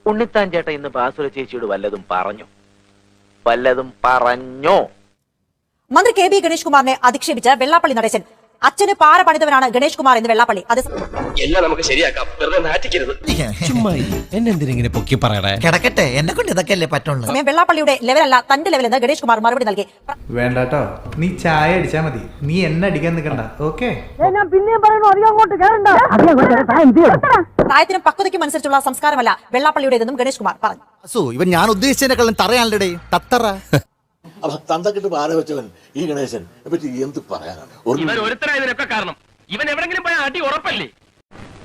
ഉണ്ണിത്താൻ ചേട്ടൻ ഇന്ന് ബാസുര ചേച്ചിയോട് വല്ലതും പറഞ്ഞോ? മന്ത്രി കെ ബി ഗണേഷ് കുമാറിനെ അധിക്ഷേപിച്ച് വെള്ളാപ്പള്ളി നടേശൻ അച്ഛന് പാറ പണിതവനാണ് ഗണേഷ് കുമാർ എന്ന് വെള്ളാപ്പള്ളി. അത് എല്ലാം നമുക്ക് ശരിയാക്കാം, വെറുതെ നാറ്റിക്കരുത്. എന്നെന്തിനെ പൊക്കി പറയണേ? കിടക്കട്ടെ, എന്നെ കൊണ്ട് ഇതൊക്കെ അല്ലേ പറ്റുള്ളൂ. സമയം വെള്ളാപ്പള്ളിയുടെ ലെവലല്ല തന്റെ ലെവലെന്ന് ഗണേഷ് കുമാർ മറുപടി നൽകി. വേണ്ടാട്ടോ, നീ ചായ അടിച്ചാ മതി, നീ എന്നെ അടിക്കാൻ നിൽക്കണ്ട. ഓക്കെ, പ്രായത്തിനും പക്വതയ്ക്കും അനുസരിച്ചുള്ള സംസ്കാരമല്ല വെള്ളാപ്പള്ളിയുടേതെന്നും ഗണേഷ് കുമാർ പറഞ്ഞു. ഇവൻ ഞാൻ ഉദ്ദേശിച്ചതിനെക്കാളും തറയാണല്ലേ തത്തറ. അപ്പൊ തന്തക്കിട്ട് പാര വെച്ചവൻ ഈ ഗണേശൻ പറ്റി എന്ത് പറയാനാണ്? കാരണം ഇവൻ എവിടെങ്കിലും പോയ അടി ഉറപ്പല്ലേ?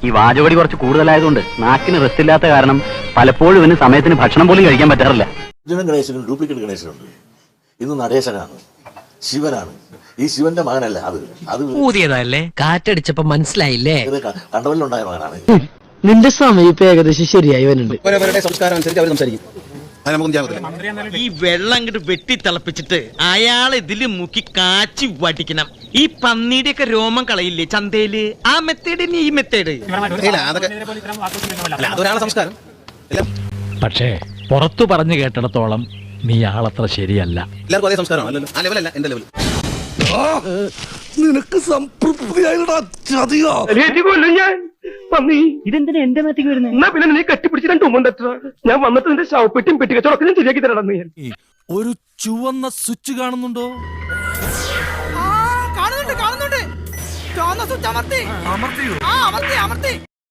ഈ വാചകടി കുറച്ച് കൂടുതലായതുകൊണ്ട് നാക്കിന് റെസ്റ്റ് ഇല്ലാത്ത കാരണം പലപ്പോഴും ഇവന് സമയത്തിന് ഭക്ഷണം പോലും കഴിക്കാൻ പറ്റാറില്ല. ഇതിനും ഗണേശനും ഡ്യൂപ്ലിക്കേറ്റ് ഗണേശനുണ്ട്. ഇന്ന് നടേശനാണ്, ശിവനാണ്. ഈ ശിവന്റെ മകനല്ല അത് ഊതിയതല്ലേ? കാറ്റടിച്ചപ്പോ മനസ്സിലായില്ലേ? കണ്ടവല്ലുണ്ടായ മകനാണ്. നിന്റെ സമയം ഇപ്പൊ ഏകദേശം ശരിയായി വരുന്നുണ്ട്. സംസ്കാരം അനുസരിച്ച് അവർ സംസാരിക്കും. ഈ വെള്ളം അങ്ങോട്ട് വെട്ടി തിളപ്പിച്ചിട്ട് അയാളെ ഇതില് മുക്കി കാച്ചി വടിക്കണം. ഈ പന്നിയുടെ ഒക്കെ രോമം കളയില്ലേ ചന്തയില്, ആ മെത്തേഡ് ഈ മെത്തേഡ്. അതൊരാളെ സംസ്കാരം. പക്ഷേ പുറത്തു പറഞ്ഞു കേട്ടിടത്തോളം നീ ആളത്ര ശരിയല്ല. എല്ലാവർക്കും അതേ സംസ്കാരം അല്ലല്ലോ. ആ ലെവലല്ല എന്റെ ലെവൽ. നിനക്ക് സംതൃപ്തിയായിട്ടാ ചതിയോ? ഇതെന്തിനാ എന്റെ നാട്ടിൽ വരുന്നത്? എന്നാ പിന്നെ നീ കെട്ടിപ്പിടിച്ച് 2 ഉമ്മ ഞാൻ വന്നിട്ട് നിന്റെ ശവപ്പെട്ടിയും പെട്ടിക്കച്ചവടൊക്കെ ഞാൻ ശരിയാക്കി തരണം. ഒരു ചുവന്ന സ്വിച്ച് കാണുന്നുണ്ടോ? കാണുന്നുണ്ട്. ചുവന്ന സ്വിച്ച് അമർത്തി.